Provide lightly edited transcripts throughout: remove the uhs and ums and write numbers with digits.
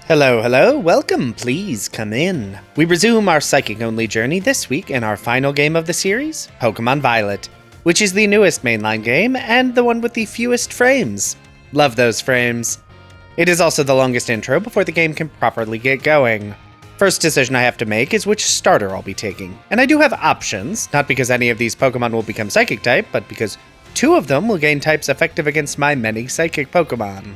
Hello, hello, welcome, please come in. We resume our psychic-only journey this week in our final game of the series, Pokémon Violet, which is the newest mainline game and the one with the fewest frames. Love those frames. It is also the longest intro before the game can properly get going. First decision I have to make is which starter I'll be taking, and I do have options, not because any of these Pokémon will become Psychic type, but because two of them will gain types effective against my many Psychic Pokémon.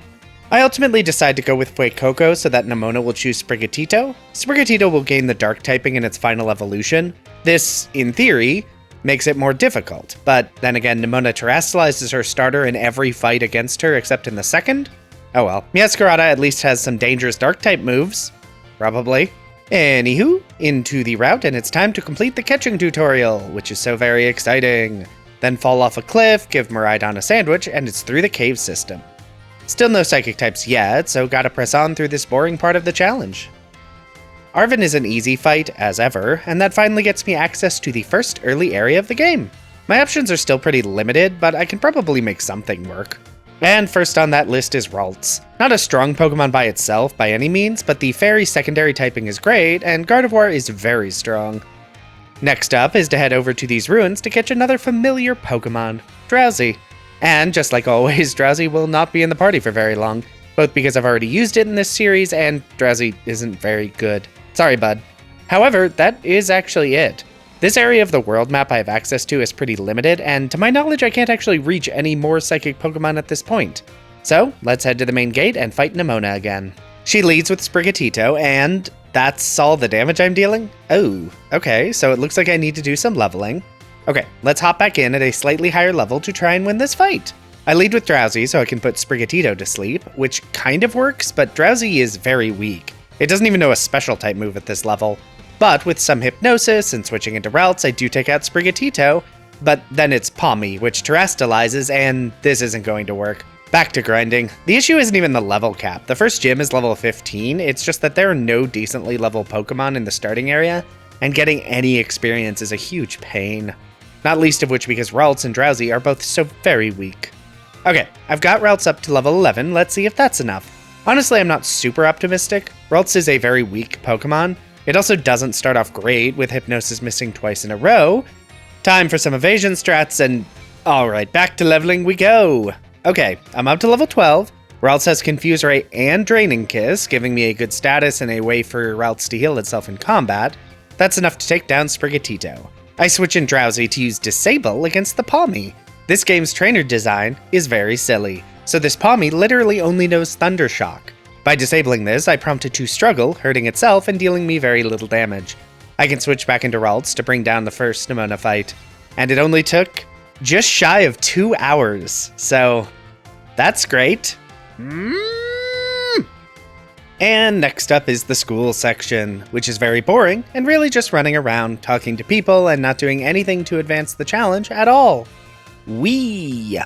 I ultimately decide to go with Fuecoco so that Nemona will choose Sprigatito. Sprigatito will gain the Dark typing in its final evolution. This, in theory, makes it more difficult, but then again, Nemona terastallizes her starter in every fight against her except in the second. Oh well. Mesagoza at least has some dangerous Dark type moves. Probably. Anywho, into the route, and it's time to complete the catching tutorial, which is so very exciting. Then fall off a cliff, give Miraidon a sandwich, and it's through the cave system. Still no Psychic types yet, so gotta press on through this boring part of the challenge. Arven is an easy fight, as ever, and that finally gets me access to the first early area of the game. My options are still pretty limited, but I can probably make something work. And first on that list is Ralts. Not a strong Pokemon by itself by any means, but the Fairy secondary typing is great, and Gardevoir is very strong. Next up is to head over to these ruins to catch another familiar Pokemon, Drowsy. And just like always, Drowsy will not be in the party for very long, both because I've already used it in this series and Drowsy isn't very good. Sorry, bud. However, that is actually it. This area of the world map I have access to is pretty limited, and to my knowledge I can't actually reach any more Psychic Pokemon at this point. So, let's head to the main gate and fight Nemona again. She leads with Sprigatito, and that's all the damage I'm dealing? Oh, okay, so it looks like I need to do some leveling. Okay, let's hop back in at a slightly higher level to try and win this fight. I lead with Drowsy so I can put Sprigatito to sleep, which kind of works, but Drowsy is very weak. It doesn't even know a special type move at this level. But with some hypnosis and switching into Ralts, I do take out Sprigatito, but then it's Palmy, which terastallizes, and this isn't going to work. Back to grinding. The issue isn't even the level cap. The first gym is level 15, it's just that there are no decently leveled Pokemon in the starting area, and getting any experience is a huge pain. Not least of which because Ralts and Drowsy are both so very weak. Okay, I've got Ralts up to level 11, let's see if that's enough. Honestly, I'm not super optimistic. Ralts is a very weak Pokemon. It also doesn't start off great, with Hypnosis missing twice in a row. Time for some evasion strats and... Alright, back to leveling we go! Okay, I'm up to level 12. Ralts has Confuse Ray and Draining Kiss, giving me a good status and a way for Ralts to heal itself in combat. That's enough to take down Sprigatito. I switch in Drowsy to use Disable against the Palmy. This game's trainer design is very silly, so this Palmy literally only knows Thunder Shock. By disabling this, I prompt it to struggle, hurting itself and dealing me very little damage. I can switch back into Ralts to bring down the first Nemona fight, and it only took just shy of 2 hours, so that's great. And next up is the school section, which is very boring and really just running around, talking to people and not doing anything to advance the challenge at all. Whee!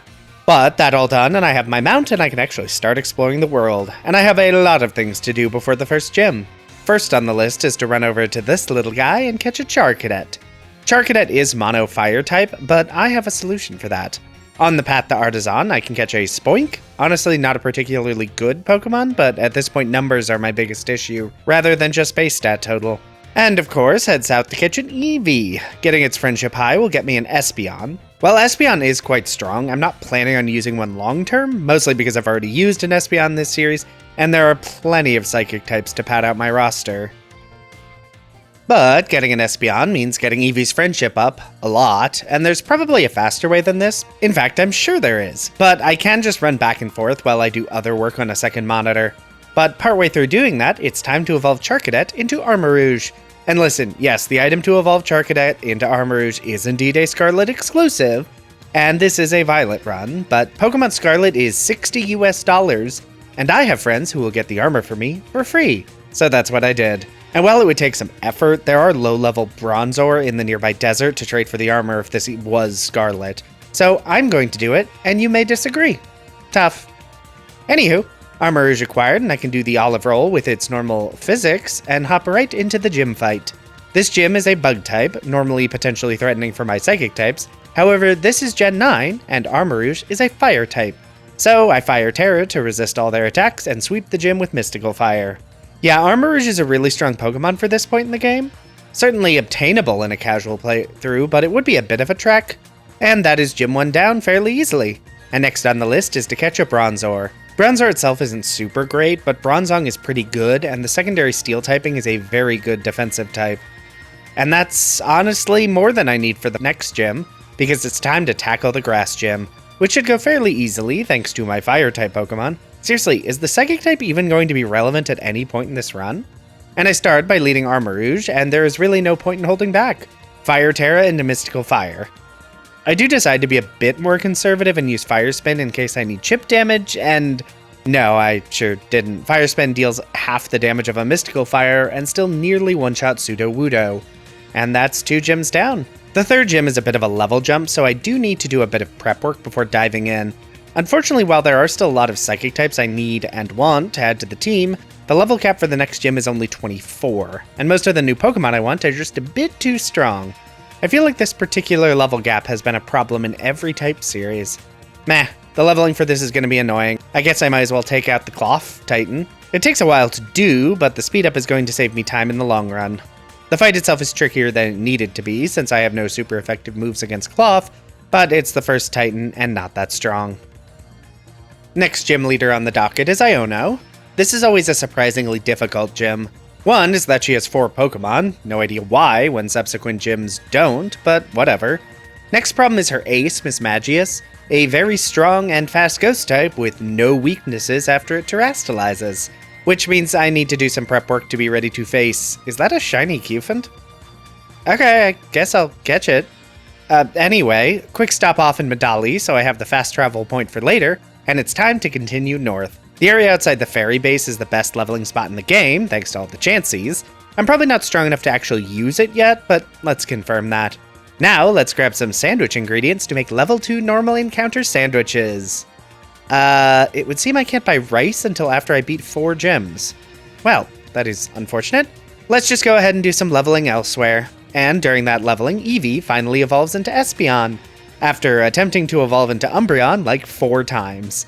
But that all done, and I have my mount and I can actually start exploring the world, and I have a lot of things to do before the first gym. First on the list is to run over to this little guy and catch a Charcadet. Charcadet is mono fire type, but I have a solution for that. On the path to Artisan, I can catch a Spoink. Honestly, not a particularly good Pokemon, but at this point numbers are my biggest issue, rather than just base stat total. And of course, head south to catch an Eevee. Getting its friendship high will get me an Espeon. While Espeon is quite strong, I'm not planning on using one long term, mostly because I've already used an Espeon this series, and there are plenty of Psychic types to pad out my roster. But getting an Espeon means getting Eevee's friendship up a lot, and there's probably a faster way than this. In fact, I'm sure there is, but I can just run back and forth while I do other work on a second monitor. But partway through doing that, it's time to evolve Charcadet into Armarouge. And listen, yes, the item to evolve Charcadet into Armarouge is indeed a Scarlet exclusive, and this is a Violet run, but Pokemon Scarlet is $60 US, and I have friends who will get the armor for me for free, so that's what I did. And while it would take some effort, there are low-level Bronzor in the nearby desert to trade for the armor if this was Scarlet. So I'm going to do it, and you may disagree. Tough. Anywho, Armarouge acquired, and I can do the Olive Roll with its normal physics, and hop right into the gym fight. This gym is a Bug type, normally potentially threatening for my Psychic types. However, this is Gen 9, and Armarouge is a Fire type. So I fire Terra to resist all their attacks and sweep the gym with Mystical Fire. Yeah, Armarouge is a really strong Pokemon for this point in the game. Certainly obtainable in a casual playthrough, but it would be a bit of a trek. And that is Gym 1 down fairly easily. And next on the list is to catch a Bronzor. Bronzor itself isn't super great, but Bronzong is pretty good, and the secondary Steel typing is a very good defensive type. And that's honestly more than I need for the next gym, because it's time to tackle the Grass Gym, which should go fairly easily thanks to my Fire-type Pokemon. Seriously, is the Psychic type even going to be relevant at any point in this run? And I start by leading Armarouge, and there is really no point in holding back. Fire Terra into Mystical Fire. I do decide to be a bit more conservative and use Fire Spin in case I need chip damage, and no, I sure didn't. Fire Spin deals half the damage of a Mystical Fire and still nearly one-shot Sudowoodo. And that's 2 gyms down. The third gym is a bit of a level jump, so I do need to do a bit of prep work before diving in. Unfortunately, while there are still a lot of Psychic types I need and want to add to the team, the level cap for the next gym is only 24, and most of the new Pokemon I want are just a bit too strong. I feel like this particular level gap has been a problem in every type series. Meh, the leveling for this is going to be annoying. I guess I might as well take out the Cloth Titan. It takes a while to do, but the speed up is going to save me time in the long run. The fight itself is trickier than it needed to be, since I have no super effective moves against Cloth, but it's the first Titan and not that strong. Next gym leader on the docket is Iono. This is always a surprisingly difficult gym. One is that she has 4 Pokemon, no idea why when subsequent gyms don't, but whatever. Next problem is her ace, Mismagius, a very strong and fast ghost type with no weaknesses after it terastallizes, which means I need to do some prep work to be ready to face... Is that a shiny Cufant? Okay, I guess I'll catch it. Anyway, quick stop off in Medali so I have the fast travel point for later, and it's time to continue north. The area outside the ferry base is the best leveling spot in the game, thanks to all the Chanceys. I'm probably not strong enough to actually use it yet, but let's confirm that. Now, let's grab some sandwich ingredients to make level 2 normal encounter sandwiches. It would seem I can't buy rice until after I beat 4 gyms. Well, that is unfortunate. Let's just go ahead and do some leveling elsewhere. And during that leveling, Eevee finally evolves into Espeon, after attempting to evolve into Umbreon like 4 times.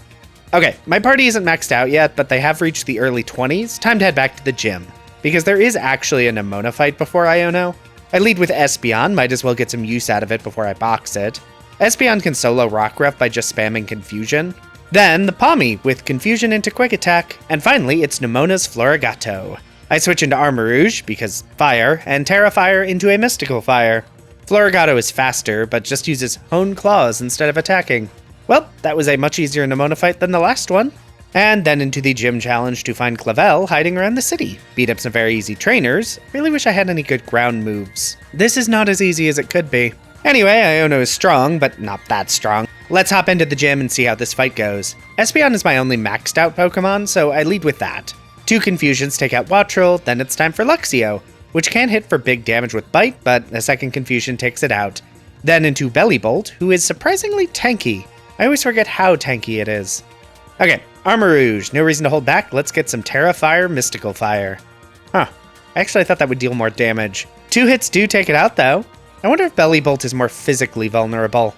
Okay, my party isn't maxed out yet, but they have reached the early 20s. Time to head back to the gym, because there is actually a Nemona fight before Iono. I lead with Espeon, might as well get some use out of it before I box it. Espeon can solo Rockruff by just spamming Confusion. Then the Pawmi with Confusion into Quick Attack, and finally it's Nemona's Florigato. I switch into Armarouge, because Fire, and Terra Fire into a Mystical Fire. Florigato is faster, but just uses Hone Claws instead of attacking. Well, that was a much easier Nemona fight than the last one. And then into the gym challenge to find Clavel hiding around the city. Beat up some very easy trainers. Really wish I had any good ground moves. This is not as easy as it could be. Anyway, Iono is strong, but not that strong. Let's hop into the gym and see how this fight goes. Espeon is my only maxed out Pokemon, so I lead with that. 2 Confusions take out Wattrel, then it's time for Luxio, which can hit for big damage with Bite, but a second Confusion takes it out. Then into Bellybolt, who is surprisingly tanky. I always forget how tanky it is. Okay, Armarouge, no reason to hold back, let's get some Terra Fire, Mystical Fire. Huh, actually I thought that would deal more damage. 2 hits do take it out though. I wonder if Bellybolt is more physically vulnerable.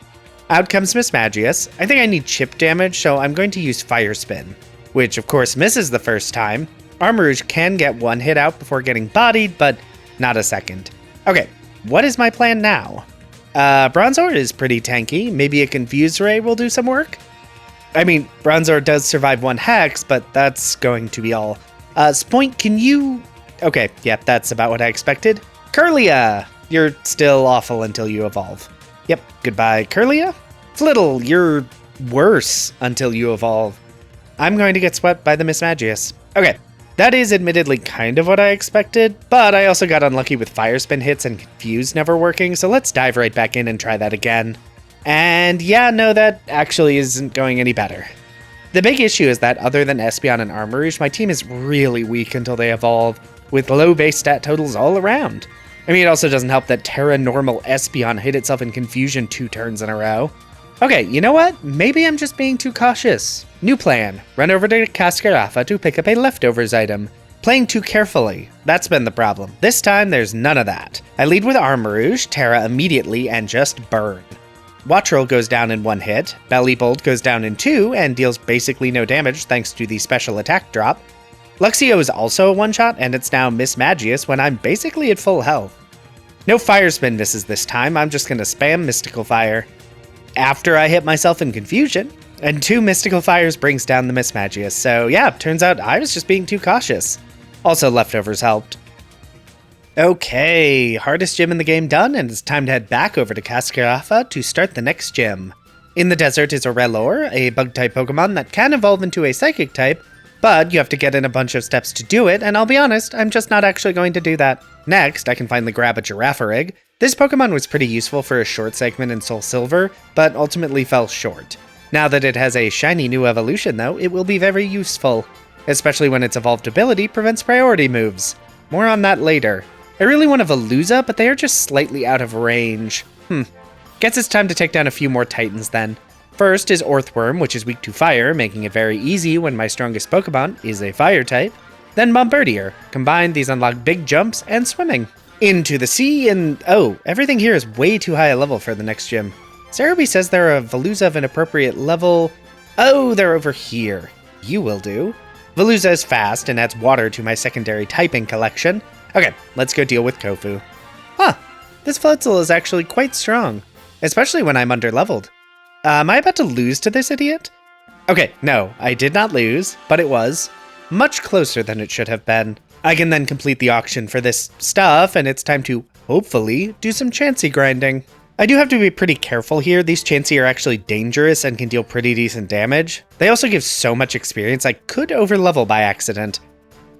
Out comes Mismagius. I think I need chip damage, so I'm going to use Fire Spin, which of course misses the first time. Armarouge can get 1 hit out before getting bodied, but not a second. Okay, what is my plan now? Bronzor is pretty tanky. Maybe a Confuse Ray will do some work? I mean, Bronzor does survive 1 Hex, but that's going to be all. Spoink, can you... Okay, yep, that's about what I expected. Kirlia! You're still awful until you evolve. Yep, goodbye, Kirlia. Flittle, you're worse until you evolve. I'm going to get swept by the Mismagius. Okay, that is admittedly kind of what I expected, but I also got unlucky with Fire Spin hits and Confuse never working, so let's dive right back in and try that again. And yeah, no, that actually isn't going any better. The big issue is that other than Espeon and Armarouge, my team is really weak until they evolve, with low base stat totals all around. I mean, it also doesn't help that Terra Normal Espeon hit itself in Confusion 2 turns in a row. Okay, you know what? Maybe I'm just being too cautious. New plan. Run over to Cascarafa to pick up a leftovers item. Playing too carefully. That's been the problem. This time, there's none of that. I lead with Armarouge, Terra immediately, and just burn. Wattrel goes down in 1 hit, Bellybolt goes down in 2, and deals basically no damage thanks to the special attack drop. Luxio is also a one-shot, and it's now Mismagius when I'm basically at full health. No Fire Spin misses this time, I'm just gonna spam Mystical Fire. After I hit myself in confusion, and 2 Mystical Fires brings down the Mismagius, so yeah, turns out I was just being too cautious. Also, leftovers helped. Okay, hardest gym in the game done, and it's time to head back over to Cascarafa to start the next gym. In the desert is Orelor, a bug-type Pokemon that can evolve into a psychic type, but you have to get in a bunch of steps to do it, and I'll be honest, I'm just not actually going to do that. Next, I can finally grab a Girafarig. This Pokemon was pretty useful for a short segment in Soul Silver, but ultimately fell short. Now that it has a shiny new evolution though, it will be very useful, especially when its evolved ability prevents priority moves. More on that later. I really want a Veluza, but they are just slightly out of range. Guess it's time to take down a few more Titans then. First is Orthworm, which is weak to fire, making it very easy when my strongest Pokemon is a fire type. Then Bombardier. Combined, these unlock big jumps and swimming. Into the sea and oh, everything here is way too high a level for the next gym. Cerebi says they're a Veluza of an appropriate level. Oh, they're over here. You will do. Veluza is fast and adds water to my secondary typing collection. Okay, let's go deal with Kofu. Huh, this Floatzel is actually quite strong, especially when I'm underleveled. Am I about to lose to this idiot? Okay, no, I did not lose, but it was much closer than it should have been. I can then complete the auction for this stuff, and it's time to, hopefully, do some Chantey grinding. I do have to be pretty careful here. These Chantey are actually dangerous and can deal pretty decent damage. They also give so much experience I could overlevel by accident.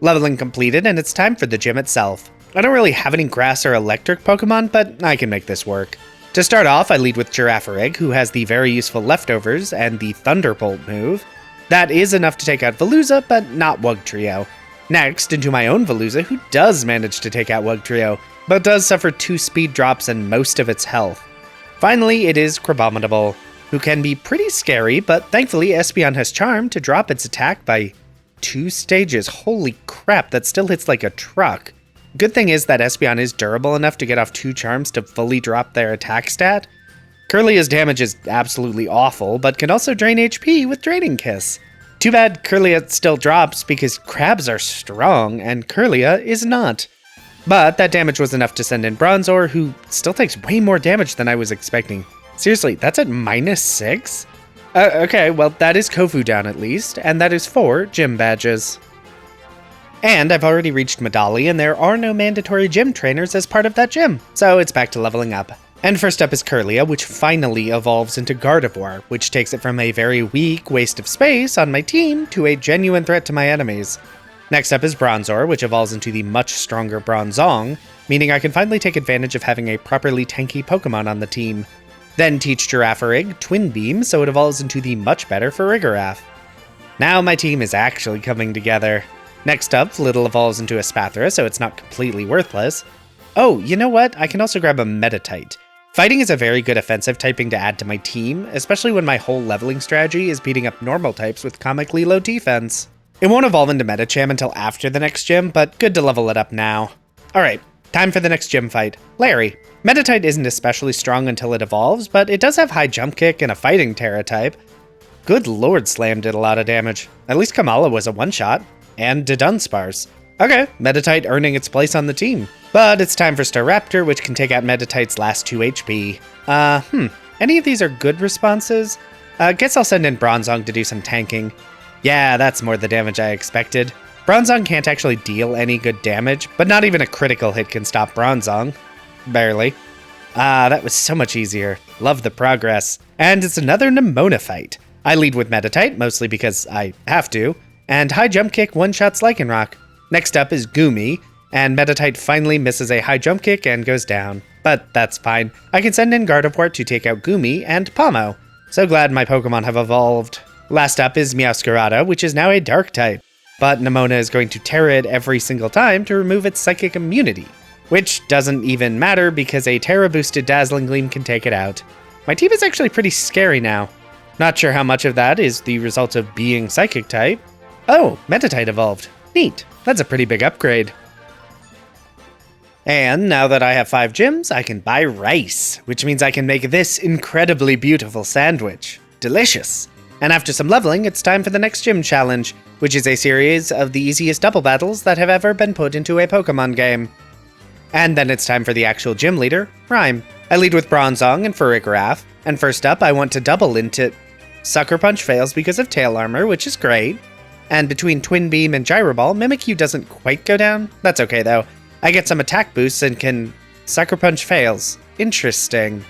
Leveling completed, and it's time for the gym itself. I don't really have any grass or electric Pokemon, but I can make this work. To start off, I lead with Girafarig, who has the very useful Leftovers and the Thunderbolt move. That is enough to take out Veluza, but not Wugtrio. Next, into my own Veluza, who does manage to take out Wugtrio, but does suffer 2 speed drops and most of its health. Finally, it is Crabominable, who can be pretty scary, but thankfully Espeon has Charm to drop its attack by 2 stages. Holy crap, that still hits like a truck. Good thing is that Espeon is durable enough to get off 2 charms to fully drop their attack stat. Kirlia's damage is absolutely awful, but can also drain HP with Draining Kiss. Too bad Kirlia still drops because crabs are strong and Kirlia is not. But that damage was enough to send in Bronzor, who still takes way more damage than I was expecting. Seriously, that's at -6? Okay, well that is Kofu down at least, and that is 4 gym badges. And I've already reached Medali, and there are no mandatory gym trainers as part of that gym, so it's back to leveling up. And first up is Kirlia, which finally evolves into Gardevoir, which takes it from a very weak waste of space on my team to a genuine threat to my enemies. Next up is Bronzor, which evolves into the much stronger Bronzong, meaning I can finally take advantage of having a properly tanky Pokemon on the team. Then teach Girafarig Twin Beam, so it evolves into the much better Farigiraf. Now my team is actually coming together. Next up, Flittle evolves into a Spathra, so it's not completely worthless. Oh, you know what? I can also grab a Meditite. Fighting is a very good offensive typing to add to my team, especially when my whole leveling strategy is beating up normal types with comically low defense. It won't evolve into Medicham until after the next gym, but good to level it up now. Alright, time for the next gym fight. Larry. Meditite isn't especially strong until it evolves, but it does have high jump kick and a fighting Terra type. Good lord, Slam did a lot of damage. At least Kamala was a one-shot. And Dunsparce. Okay, Meditite earning its place on the team. But it's time for Staraptor, which can take out Meditite's last 2 HP. Any of these are good responses? Guess I'll send in Bronzong to do some tanking. Yeah, that's more the damage I expected. Bronzong can't actually deal any good damage, but not even a critical hit can stop Bronzong. Barely. That was so much easier. Love the progress. And it's another Nemona fight. I lead with Meditite, mostly because I have to, and high jump kick one-shots Lycanroc. Next up is Goomy, and Meditite finally misses a high jump kick and goes down. But that's fine. I can send in Gardevoir to take out Goomy and Pomo. So glad my Pokemon have evolved. Last up is Meowscarada, which is now a Dark type. But Nemona is going to Terra it every single time to remove its Psychic immunity. Which doesn't even matter because a Terra-boosted Dazzling Gleam can take it out. My team is actually pretty scary now. Not sure how much of that is the result of being Psychic type. Oh, Meditite evolved. Neat. That's a pretty big upgrade. And now that I have 5 gyms, I can buy rice, which means I can make this incredibly beautiful sandwich. Delicious. And after some leveling, it's time for the next gym challenge, which is a series of the easiest double battles that have ever been put into a Pokemon game. And then it's time for the actual gym leader, Rhyme. I lead with Bronzong and Farigiraf, and first up I want to double into... Sucker Punch fails because of Tail Armor, which is great. And between Twin Beam and Gyro Ball, Mimikyu doesn't quite go down. That's okay though. I get some attack boosts and can... Sucker Punch fails. Interesting.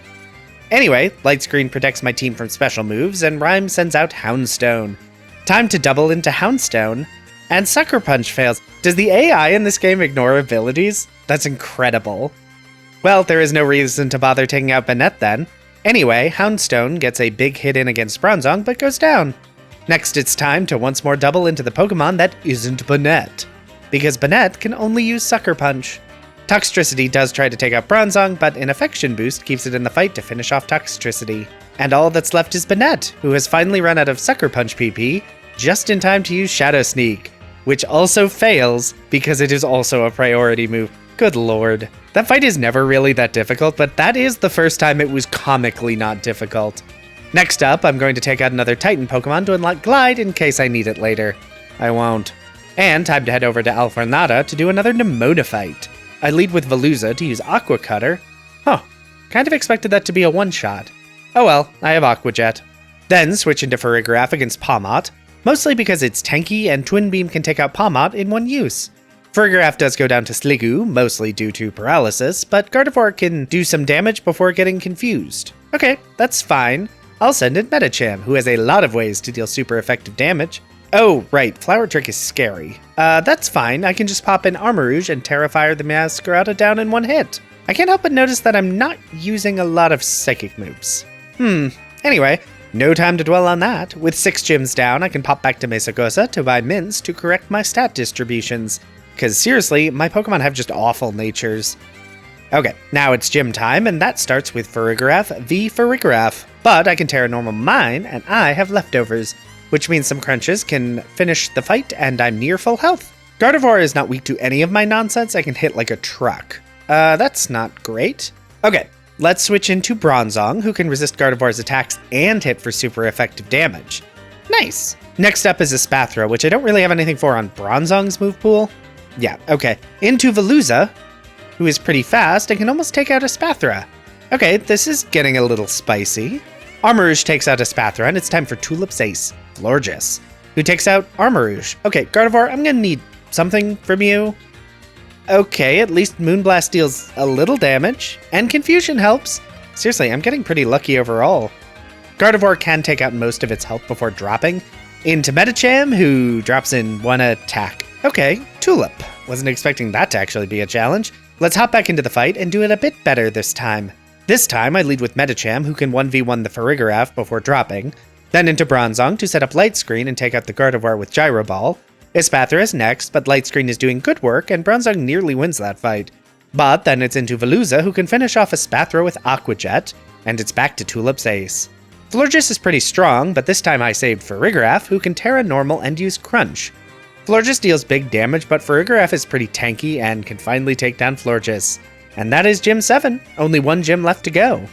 Anyway, Light Screen protects my team from special moves, and Rhyme sends out Houndstone. Time to double into Houndstone, and Sucker Punch fails. Does the AI in this game ignore abilities? That's incredible. Well, there is no reason to bother taking out Banette then. Anyway, Houndstone gets a big hit in against Bronzong, but goes down. Next, it's time to once more double into the Pokemon that isn't Banette, because Banette can only use Sucker Punch. Toxtricity does try to take out Bronzong, but an Affection Boost keeps it in the fight to finish off Toxtricity. And all that's left is Banette, who has finally run out of Sucker Punch PP, just in time to use Shadow Sneak, which also fails because it is also a priority move. Good lord. That fight is never really that difficult, but that is the first time it was comically not difficult. Next up, I'm going to take out another Titan Pokemon to unlock Glide in case I need it later. I won't. And time to head over to Alfornada to do another Nemona fight. I lead with Veluza to use Aqua Cutter. Huh, kind of expected that to be a one-shot. Oh well, I have Aqua Jet. Then switch into Farigiraf against Pawmot, mostly because it's tanky and Twin Beam can take out Pawmot in one use. Farigiraf does go down to Sliggoo, mostly due to paralysis, but Gardevoir can do some damage before getting confused. Okay, that's fine. I'll send in Medicham, who has a lot of ways to deal super effective damage. Oh, right, Flower Trick is scary. That's fine, I can just pop in Armarouge and Terrafire the Masquerada down in one hit. I can't help but notice that I'm not using a lot of Psychic moves. Anyway, no time to dwell on that. With 6 gyms down, I can pop back to Mesagoza to buy mints to correct my stat distributions. Cause seriously, my Pokemon have just awful natures. Okay, now it's gym time, and that starts with Farigiraf v Farigiraf. But I can Terra Normal mine, and I have leftovers, which means some crunches can finish the fight, and I'm near full health. Gardevoir is not weak to any of my nonsense. I can hit like a truck. That's not great. Okay, let's switch into Bronzong, who can resist Gardevoir's attacks and hit for super effective damage. Nice! Next up is Espathra, which I don't really have anything for on Bronzong's move pool. Yeah, okay. Into Veluza, who is pretty fast and can almost take out Espathra. Okay, this is getting a little spicy. Armarouge takes out Espathra, and it's time for Tulip's ace, Florges, who takes out Armarouge. Okay, Gardevoir, I'm gonna need something from you. Okay, at least Moonblast deals a little damage, and Confusion helps. Seriously, I'm getting pretty lucky overall. Gardevoir can take out most of its health before dropping into Medicham, who drops in one attack. Okay, Tulip. Wasn't expecting that to actually be a challenge. Let's hop back into the fight and do it a bit better this time. This time, I lead with Medicham, who can 1v1 the Farigiraf before dropping, then into Bronzong to set up Light Screen and take out the Gardevoir with Gyro Ball. Espathra is next, but Light Screen is doing good work, and Bronzong nearly wins that fight. But then it's into Veluza, who can finish off Espathra with Aqua Jet, and it's back to Tulip's ace. Florges is pretty strong, but this time I saved Farigiraf, who can Terra Normal and use Crunch. Florges deals big damage, but Farigiraf is pretty tanky and can finally take down Florges. And that is Gym 7, only one gym left to go.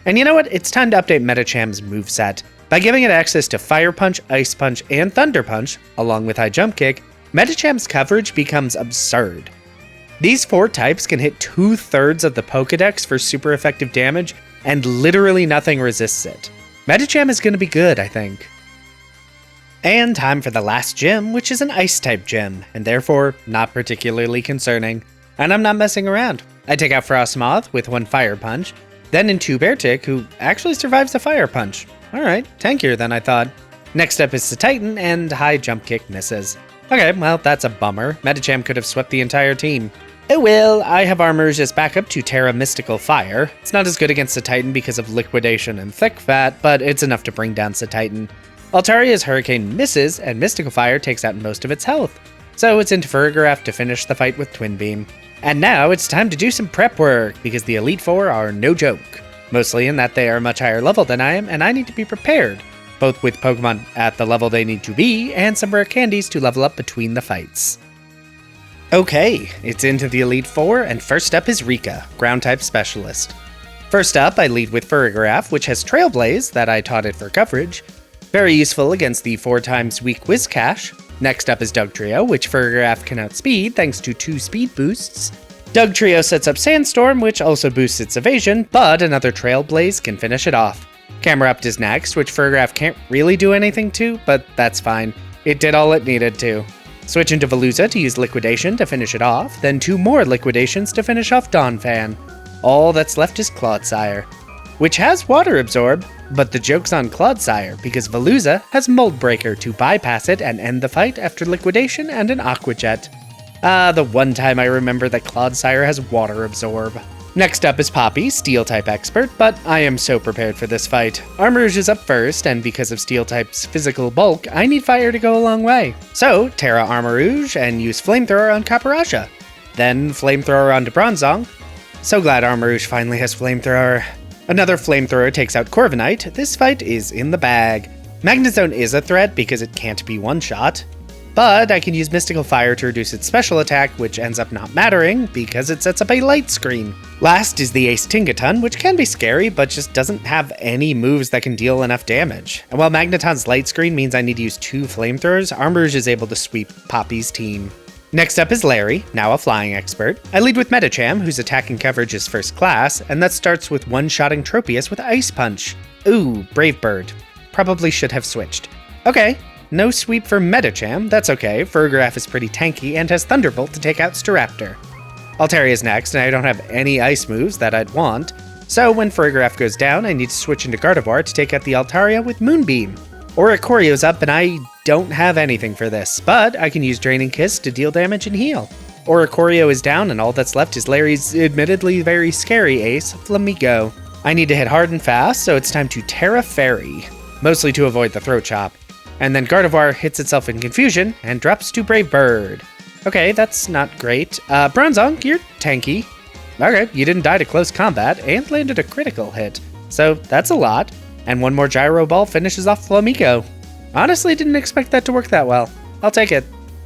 And you know what, it's time to update Medicham's moveset. By giving it access to Fire Punch, Ice Punch, and Thunder Punch, along with High Jump Kick, Medicham's coverage becomes absurd. These 4 types can hit 2/3 of the Pokedex for super effective damage, and literally nothing resists it. Medicham is going to be good, I think. And time for the last gym, which is an Ice-type gym, and therefore not particularly concerning. And I'm not messing around. I take out Frostmoth with 1 Fire Punch, then into Beartic, who actually survives a Fire Punch. Alright, tankier than I thought. Next up is the Titan, and High Jump Kick misses. Okay, well, that's a bummer. Medicham could have swept the entire team. Oh well, I have Armarouge as backup to Terra Mystical Fire. It's not as good against the Titan because of Liquidation and Thick Fat, but it's enough to bring down Titan. Altaria's Hurricane misses, and Mystical Fire takes out most of its health. So it's into Farigiraf to finish the fight with Twin Beam. And now it's time to do some prep work, because the Elite Four are no joke. Mostly in that they are much higher level than I am, and I need to be prepared, both with Pokemon at the level they need to be, and some rare candies to level up between the fights. Okay, it's into the Elite Four, and first up is Rika, Ground-type Specialist. First up, I lead with Farigiraf, which has Trailblaze that I taught it for coverage. Very useful against the 4x weak Whiscash. Next up is Dugtrio, which Fergraf can outspeed thanks to 2 speed boosts. Dugtrio sets up Sandstorm, which also boosts its evasion, but another Trailblaze can finish it off. Camerupt is next, which Fergraf can't really do anything to, but that's fine. It did all it needed to. Switch into Veluza to use Liquidation to finish it off, then 2 more Liquidations to finish off Donphan. All that's left is Clodsire, which has Water Absorb, but the joke's on Clodsire because Veluza has Mold Breaker to bypass it and end the fight after Liquidation and an Aqua Jet. The one time I remember that Clodsire has Water Absorb. Next up is Poppy, Steel-type expert, but I am so prepared for this fight. Armarouge is up first, and because of Steel-type's physical bulk, I need fire to go a long way. So, Terra Armarouge and use Flamethrower on Caparaja. Then Flamethrower onto Bronzong. So glad Armarouge finally has Flamethrower. Another Flamethrower takes out Corviknight. This fight is in the bag. Magnezone is a threat because it can't be one-shot. But I can use Mystical Fire to reduce its special attack, which ends up not mattering because it sets up a light screen. Last is the Ace Tinkaton, which can be scary, but just doesn't have any moves that can deal enough damage. And while Magneton's light screen means I need to use 2 flamethrowers, Armarouge is able to sweep Poppy's team. Next up is Larry, now a flying expert. I lead with Medicham, whose attack and coverage is first class, and that starts with one-shotting Tropius with Ice Punch. Ooh, Brave Bird. Probably should have switched. Okay. No sweep for Medicham, that's okay. Fergraf is pretty tanky and has Thunderbolt to take out Staraptor. Altaria is next, and I don't have any ice moves that I'd want, so when Fergraf goes down, I need to switch into Gardevoir to take out the Altaria with Moonbeam. Oricorio's up, and I don't have anything for this, but I can use Draining Kiss to deal damage and heal. Oricorio is down, and all that's left is Larry's admittedly very scary ace, Flamigo. I need to hit hard and fast, so it's time to Terra Fairy, mostly to avoid the Throat Chop. And then Gardevoir hits itself in confusion and drops to Brave Bird. Okay, that's not great. Bronzong, you're tanky. Okay, you didn't die to close combat and landed a critical hit. So that's a lot. And one more Gyro Ball finishes off Flamigo. Honestly, didn't expect that to work that well. I'll take it.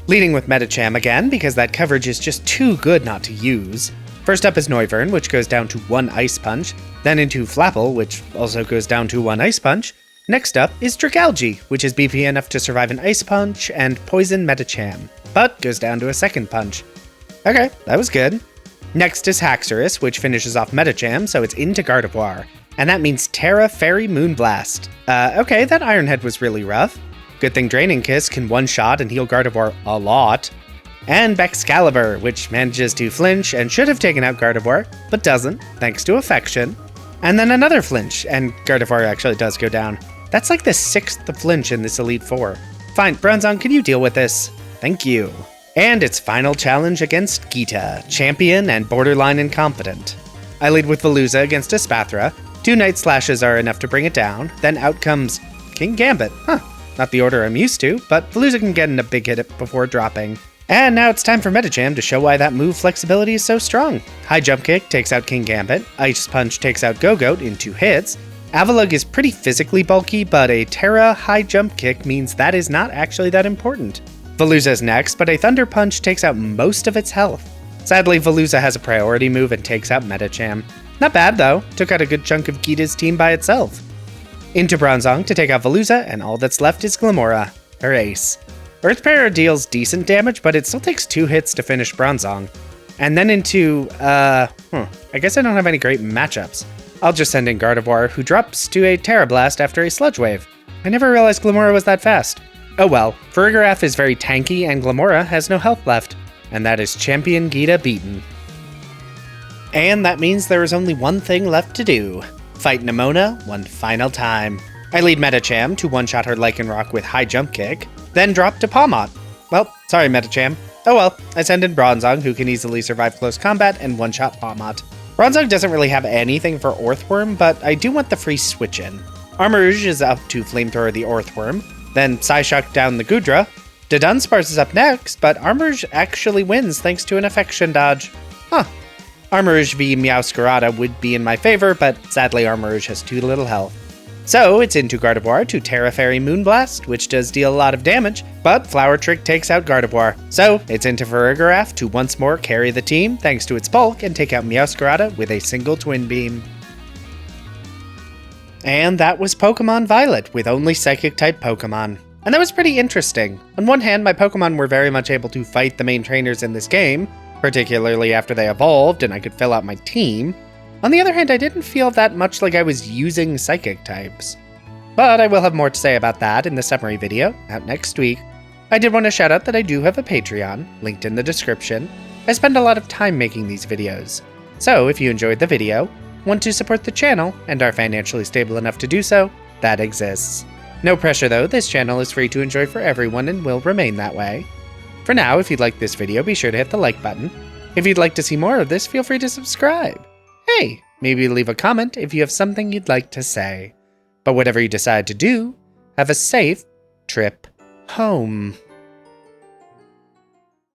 Leading with Medicham again, because that coverage is just too good not to use. First up is Noivern, which goes down to 1 Ice Punch. Then into Flapple, which also goes down to 1 Ice Punch. Next up is Dragalge, which is BP enough to survive an Ice Punch and poison Medicham, but goes down to a 2nd punch. Okay, that was good. Next is Haxorus, which finishes off Medicham, so it's into Gardevoir. And that means Terra Fairy Moonblast. Okay, that Iron Head was really rough. Good thing Draining Kiss can one-shot and heal Gardevoir a lot. And Excalibur, which manages to flinch and should have taken out Gardevoir, but doesn't, thanks to Affection. And then another flinch, and Gardevoir actually does go down. That's like the 6th flinch in this Elite Four. Fine, Bronzong, can you deal with this? Thank you. And its final challenge against Geeta, champion and borderline incompetent. I lead with Veluza against Espathra. 2 Night Slashes are enough to bring it down, then out comes King Gambit. Not the order I'm used to, but Veluza can get in a big hit before dropping. And now it's time for Medicham to show why that move flexibility is so strong. High Jump Kick takes out King Gambit, Ice Punch takes out Go-Goat in 2 hits, Avalugg is pretty physically bulky, but a Terra High Jump Kick means that is not actually that important. Veluza is next, but a Thunder Punch takes out most of its health. Sadly, Veluza has a priority move and takes out Medicham. Not bad though, took out a good chunk of Geeta's team by itself. Into Bronzong to take out Veluza, and all that's left is Glamora, her ace. Earth Para deals decent damage, but it still takes 2 hits to finish Bronzong. And then into, I guess I don't have any great matchups. I'll just send in Gardevoir, who drops to a Terra Blast after a Sludge Wave. I never realized Glamora was that fast. Oh well, Fergraf is very tanky and Glamora has no health left. And that is Champion Geeta beaten. And that means there is only one thing left to do. Fight Nemona one final time. I lead Medicham to one-shot her Lycanroc with High Jump Kick, then drop to Pawmot. Well, sorry Medicham. Oh well, I send in Bronzong, who can easily survive close combat and one-shot Pawmot. Bronzong doesn't really have anything for Orthworm, but I do want the free switch in. Armarouge is up to Flamethrower the Orthworm, then Psyshock down the Goodra. Dunsparce is up next, but Armarouge actually wins thanks to an Affection dodge. Armarouge v Meowscarada would be in my favor, but sadly Armarouge has too little health. So it's into Gardevoir to Terra Fairy Moonblast, which does deal a lot of damage, but Flower Trick takes out Gardevoir. So it's into Fergraf to once more carry the team thanks to its bulk and take out Meowscarada with a single Twin Beam. And that was Pokémon Violet, with only Psychic-type Pokémon. And that was pretty interesting. On one hand, my Pokémon were very much able to fight the main trainers in this game, particularly after they evolved and I could fill out my team. On the other hand, I didn't feel that much like I was using Psychic types. But I will have more to say about that in the summary video, out next week. I did want to shout out that I do have a Patreon, linked in the description. I spend a lot of time making these videos. So if you enjoyed the video, want to support the channel, and are financially stable enough to do so, that exists. No pressure though, this channel is free to enjoy for everyone and will remain that way. For now, if you'd like this video, be sure to hit the like button. If you'd like to see more of this, feel free to subscribe. Hey, maybe leave a comment if you have something you'd like to say. But whatever you decide to do, have a safe trip home.